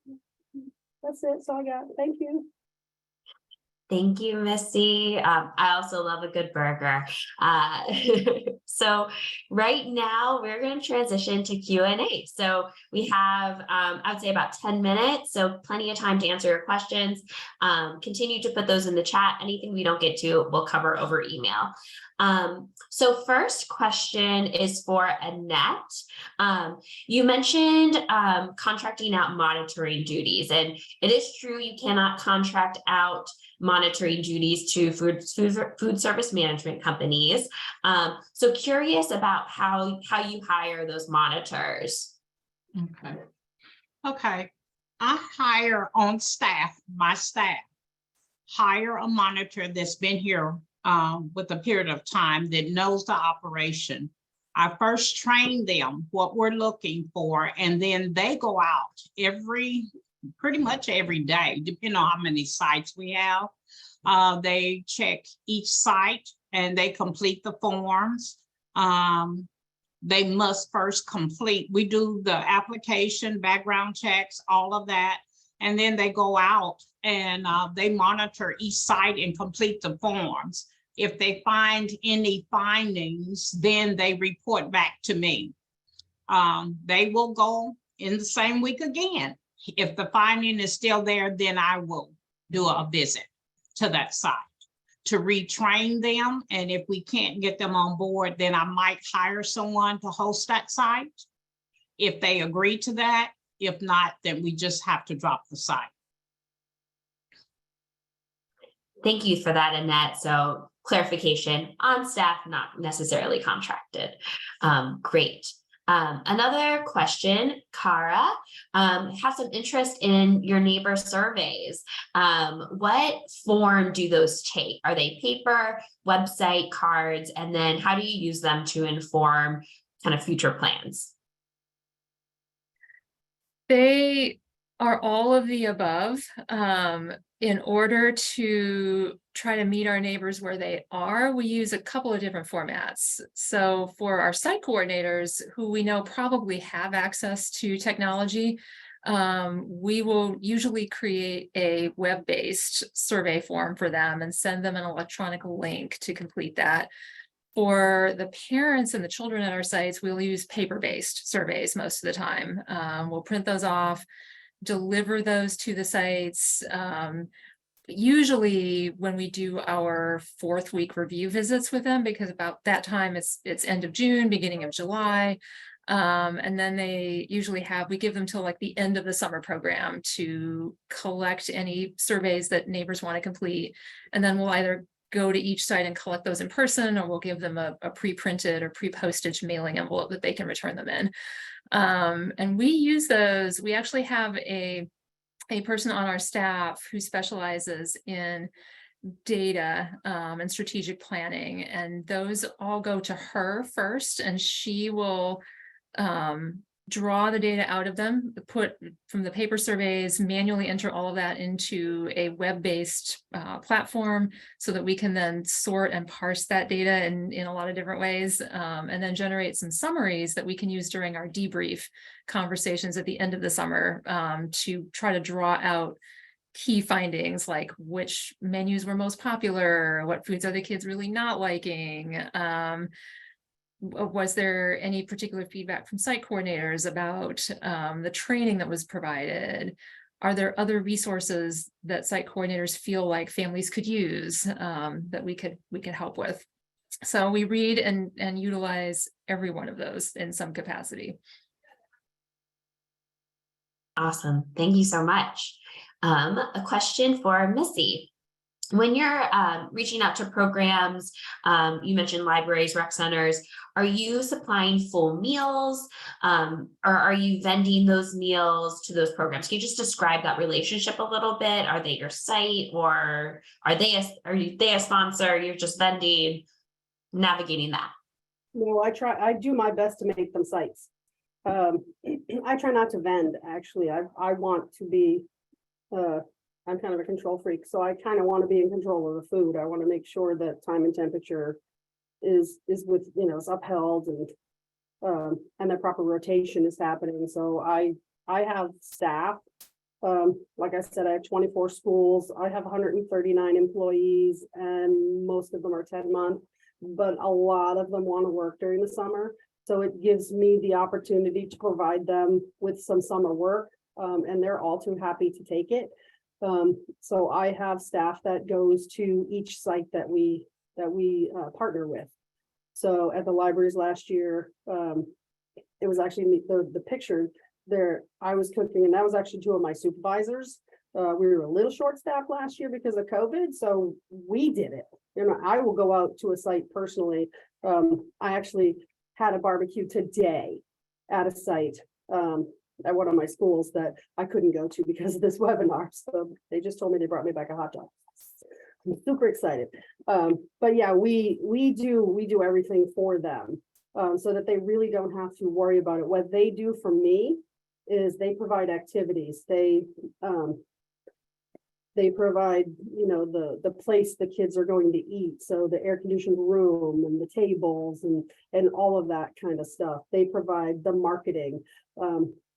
D: That's it. That's all I got. Thank you.
A: Thank you, Missy. I also love a good burger. So right now we're going to transition to Q&A. So we have, I would say about 10 minutes. So plenty of time to answer your questions. Continue to put those in the chat. Anything we don't get to, we'll cover over email. So first question is for Annette. You mentioned contracting out monitoring duties, and it is true you cannot contract out monitoring duties to food service management companies. So curious about how you hire those monitors.
B: Okay. I hire on staff, my staff hire a monitor that's been here with a period of time that knows the operation. I first train them what we're looking for, and then they go out pretty much every day, depending on how many sites we have. They check each site and they complete the forms. They must first complete, we do the application, background checks, all of that. And then they go out and they monitor each site and complete the forms. If they find any findings, then they report back to me. They will go in the same week again. If the finding is still there, then I will do a visit to that site to retrain them. And if we can't get them on board, then I might hire someone to host that site if they agree to that. If not, then we just have to drop the site.
A: Thank you for that, Annette. So clarification, on staff, not necessarily contracted. Great. Another question, Cara, has some interest in your neighbor surveys. What form do those take? Are they paper, website, cards? And then how do you use them to inform kind of future plans?
C: They are all of the above. In order to try to meet our neighbors where they are, we use a couple of different formats. So for our site coordinators, who we know probably have access to technology, we will usually create a web-based survey form for them and send them an electronic link to complete that. For the parents and the children at our sites, we'll use paper-based surveys most of the time. We'll print those off, deliver those to the sites. Usually when we do our 4th week review visits with them, because about that time it's end of June, beginning of July. And then they usually we give them till like the end of the summer program to collect any surveys that neighbors want to complete. And then we'll either go to each site and collect those in person, or we'll give them a pre-printed or pre-postage mailing envelope that they can return them in. And we use those. We actually have a person on our staff who specializes in data and strategic planning, and those all go to her first, and she will draw the data out of them, put from the paper surveys, manually enter all of that into a web-based platform so that we can then sort and parse that data in a lot of different ways, and then generate some summaries that we can use during our debrief conversations at the end of the summer to try to draw out key findings, like which menus were most popular, what foods are the kids really not liking, was there any particular feedback from site coordinators about the training that was provided? Are there other resources that site coordinators feel like families could use that we could help with? So we read and utilize every one of those in some capacity.
A: Awesome. Thank you so much. A question for Missy. When you're reaching out to programs, you mentioned libraries, rec centers, are you supplying full meals, or are you vending those meals to those programs? Can you just describe that relationship a little bit? Are they your site, or are they a sponsor? You're just vending, navigating that?
D: No, I do my best to make them sites. I try not to vend, actually. I want to be, I'm kind of a control freak, so I kind of want to be in control of the food. I want to make sure that time and temperature is with, is upheld, and the proper rotation is happening. So I have staff. Like I said, I have 24 schools. I have 139 employees, and most of them are 10-month, but a lot of them want to work during the summer. So it gives me the opportunity to provide them with some summer work, and they're all too happy to take it. So I have staff that goes to each site that we partner with. So at the libraries last year, it was actually the picture there. I was cooking, and that was actually 2 of my supervisors. We were a little short-staffed last year because of COVID, so we did it. I will go out to a site personally. I actually had a barbecue today at a site at one of my schools that I couldn't go to because of this webinar. So they just told me they brought me back a hot dog. I'm super excited. But yeah, we do everything for them so that they really don't have to worry about it. What they do for me is they provide activities. They provide, the place the kids are going to eat. So the air conditioned room and the tables and all of that kind of stuff. They provide the marketing.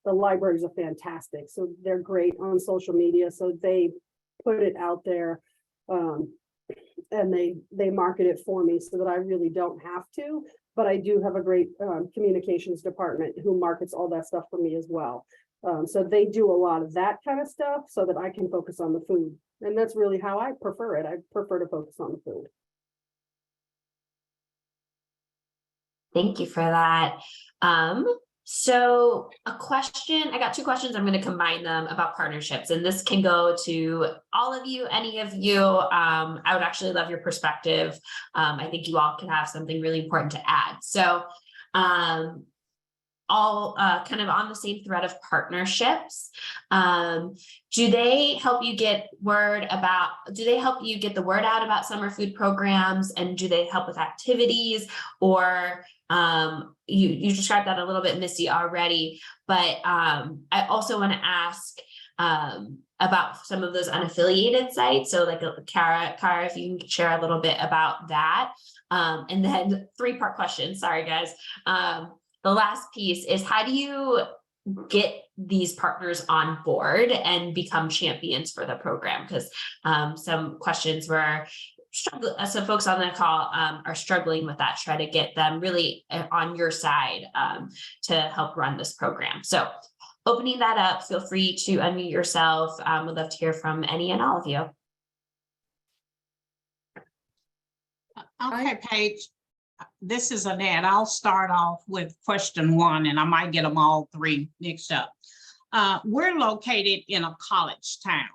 D: The libraries are fantastic. So they're great on social media. So they put it out there and they market it for me so that I really don't have to. But I do have a great communications department who markets all that stuff for me as well. So they do a lot of that kind of stuff so that I can focus on the food. And that's really how I prefer it. I prefer to focus on the food.
A: Thank you for that. So I got 2 questions. I'm going to combine them about partnerships, and this can go to all of you, any of you. I would actually love your perspective. I think you all could have something really important to add. So all kind of on the same thread of partnerships. Do they help you get the word out about summer food programs, and do they help with activities, or you described that a little bit, Missy, already, but I also want to ask about some of those unaffiliated sites. So like Kara, if you can share a little bit about that. And then 3-part question. Sorry, guys. The last piece is, how do you get these partners on board and become champions for the program? Because some questions were some folks on the call are struggling with that, try to get them really on your side to help run this program. So opening that up, feel free to unmute yourself. Would love to hear from any and all of you.
B: Okay, Paige, this is Annette. I'll start off with question 1, and I might get them all 3 mixed up. We're located in a college town.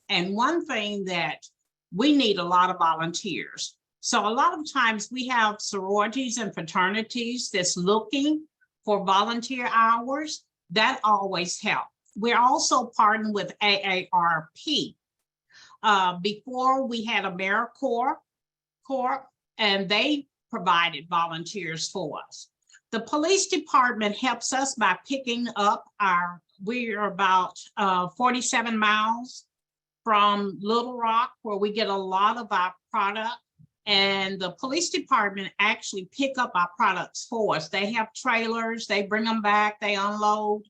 B: And one thing that we need a lot of volunteers. So a lot of times we have sororities and fraternities that's looking for volunteer hours. That always helps. We're also partnering with AARP. Before we had AmeriCorps, and they provided volunteers for us. The police department helps us by picking up we're about 47 miles from Little Rock, where we get a lot of our product. And the police department actually pick up our products for us. They have trailers, they bring them back, they unload.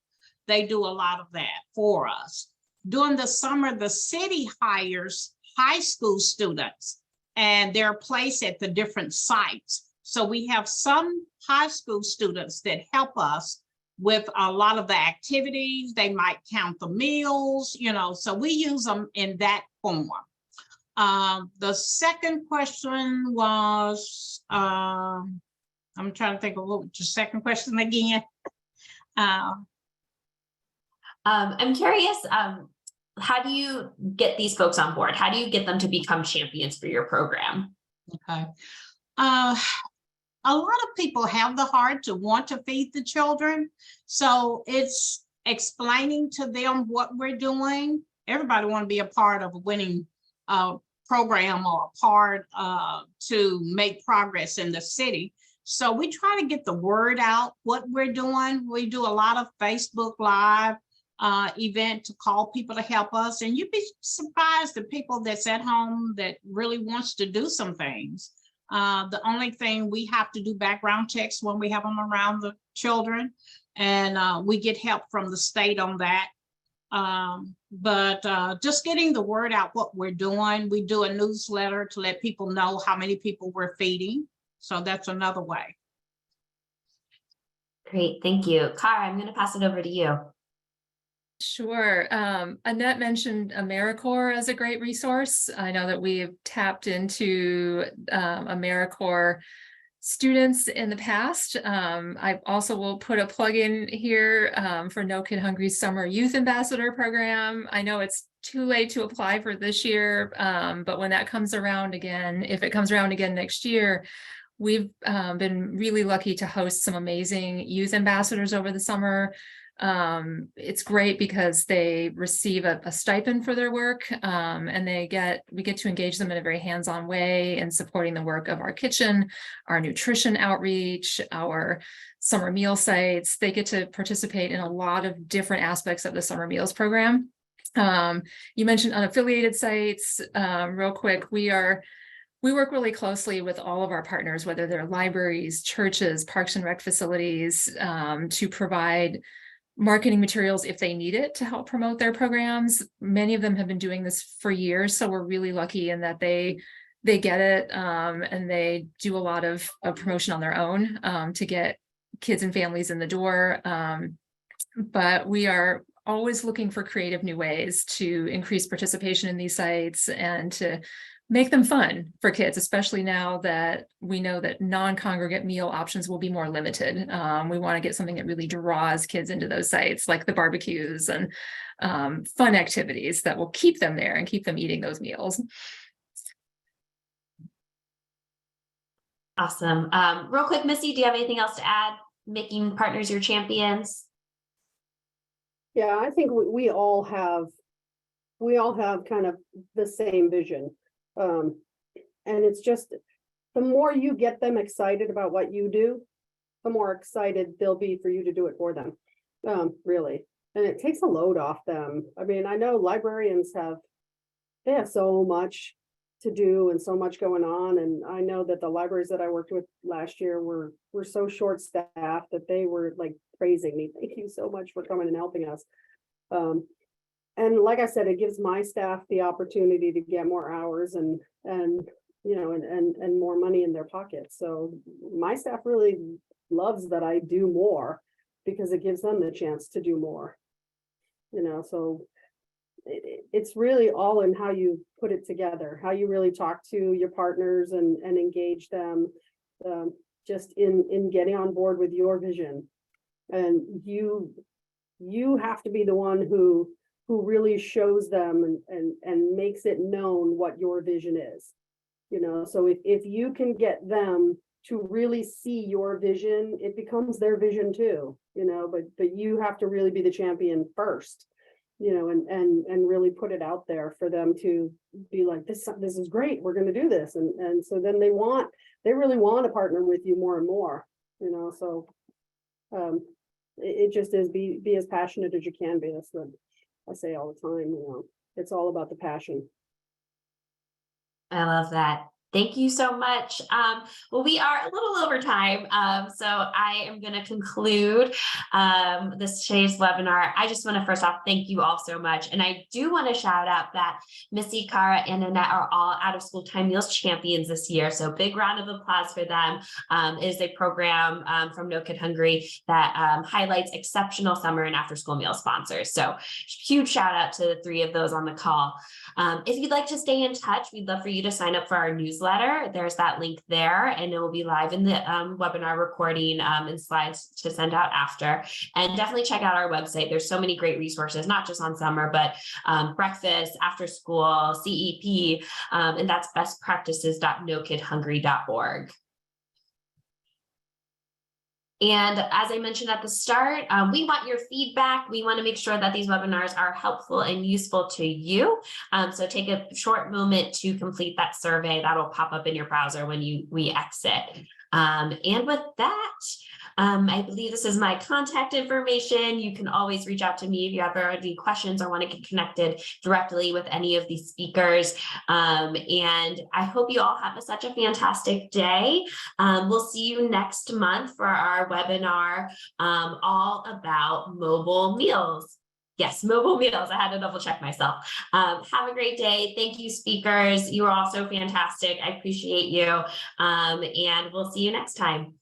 B: They do a lot of that for us. During the summer, the city hires high school students and they're placed at the different sites. So we have some high school students that help us with a lot of the activities. They might count the meals, so we use them in that form. The second question was, I'm trying to think of what your second question again.
A: I'm curious, how do you get these folks on board? How do you get them to become champions for your program?
B: Okay. A lot of people have the heart to want to feed the children. So it's explaining to them what we're doing. Everybody want to be a part of a winning program or a part to make progress in the city. So we try to get the word out, what we're doing. We do a lot of Facebook Live event to call people to help us. And you'd be surprised the people that's at home that really wants to do some things. The only thing, we have to do background checks when we have them around the children, and we get help from the state on that. But just getting the word out what we're doing. We do a newsletter to let people know how many people we're feeding. So that's another way.
A: Great, thank you. Cara, I'm going to pass it over to you.
C: Sure. Annette mentioned AmeriCorps as a great resource. I know that we've tapped into AmeriCorps students in the past. I also will put a plug in here for No Kid Hungry Summer Youth Ambassador Program. I know it's too late to apply for this year, but when that comes around again, if it comes around again next year, we've been really lucky to host some amazing youth ambassadors over the summer. It's great because they receive a stipend for their work, and we get to engage them in a very hands-on way in supporting the work of our kitchen, our nutrition outreach, our summer meal sites. They get to participate in a lot of different aspects of the summer meals program. You mentioned unaffiliated sites. Real quick, we work really closely with all of our partners, whether they're libraries, churches, parks and rec facilities, to provide marketing materials if they need it to help promote their programs. Many of them have been doing this for years, so we're really lucky in that they get it, and they do a lot of promotion on their own to get kids and families in the door. But we are always looking for creative new ways to increase participation in these sites and to make them fun for kids, especially now that we know that non-congregate meal options will be more limited. We want to get something that really draws kids into those sites, like the barbecues and fun activities that will keep them there and keep them eating those meals.
A: Awesome. Real quick, Missy, do you have anything else to add? Making partners your champions?
D: Yeah, I think we all have kind of the same vision. And it's just, the more you get them excited about what you do, the more excited they'll be for you to do it for them, really. And it takes a load off them. I mean, I know librarians they have so much to do and so much going on. And I know that the libraries that I worked with last year were so short-staffed that they were like praising me. Thank you so much for coming and helping us. And like I said, it gives my staff the opportunity to get more hours and more money in their pockets. So my staff really loves that I do more because it gives them the chance to do more. So it's really all in how you put it together, how you really talk to your partners and engage them, just in getting on board with your vision. And you have to be the one who who really shows them and makes it known what your vision is. You know, so if you can get them to really see your vision, it becomes their vision too, you know, but you have to really be the champion first, you know, and really put it out there for them to be like, this is great, we're going to do this. And so then they really want to partner with you more and more, you know, so it just is be as passionate as you can be. That's what I say all the time, you know, it's all about the passion.
A: I love that. Thank you so much. Well, we are a little over time, so I am going to conclude this today's webinar. I just want to first off thank you all so much, and I do want to shout out that Missy, Cara, and Annette are all out of school time meals champions this year. So big round of applause for them. It is a program from No Kid Hungry that highlights exceptional summer and after school meal sponsors. So huge shout out to the three of those on the call. If you'd like to stay in touch, we'd love for you to sign up for our newsletter. There's that link there, and it will be live in the webinar recording and slides to send out after. And definitely check out our website. There's so many great resources, not just on summer, but breakfast, after school, CEP, and that's bestpractices.nokidhungry.org. And as I mentioned at the start, we want your feedback. We want to make sure that these webinars are helpful and useful to you. So take a short moment to complete that survey. That'll pop up in your browser when we exit. And with that, I believe this is my contact information. You can always reach out to me if you have any questions or want to get connected directly with any of these speakers. And I hope you all have such a fantastic day. We'll see you next month for our webinar all about mobile meals. Yes, mobile meals. I had to double check myself. Have a great day. Thank you, speakers. You are also fantastic. I appreciate you. And we'll see you next time.